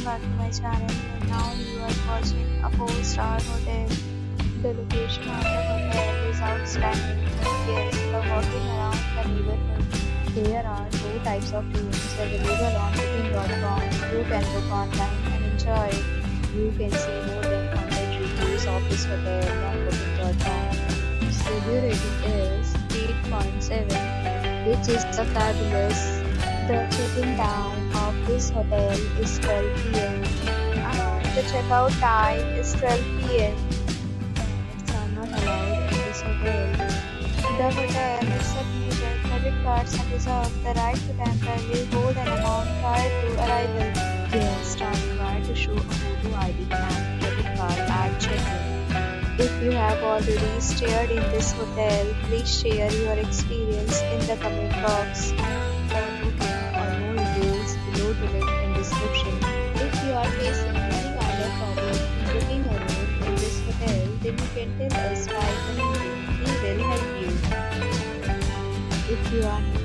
back to my channel, and now you are watching a 4-star hotel. The location of the hotel is outstanding and guests love walking around the neighborhood. There are 4 types of rooms available on booking.com. You can book online and enjoy it. You can see more than 100 reviews of this hotel on booking.com. Its review rating is 8.7, which is fabulous. The check-in time of this hotel is 12 p.m. and the checkout time is 12 p.m. Pets are not allowed in this hotel. The hotel accepts major credit cards and reserves the right to temporarily hold an amount prior to arrival. Guests are required to show a photo ID and credit card at check-in. If you have already stayed in this hotel, please share your experience in the comment box. For booking or more details, below the link in description. If you are facing any kind of problem in booking a room in this hotel, then you can tell us by commenting. We will help you. If you are new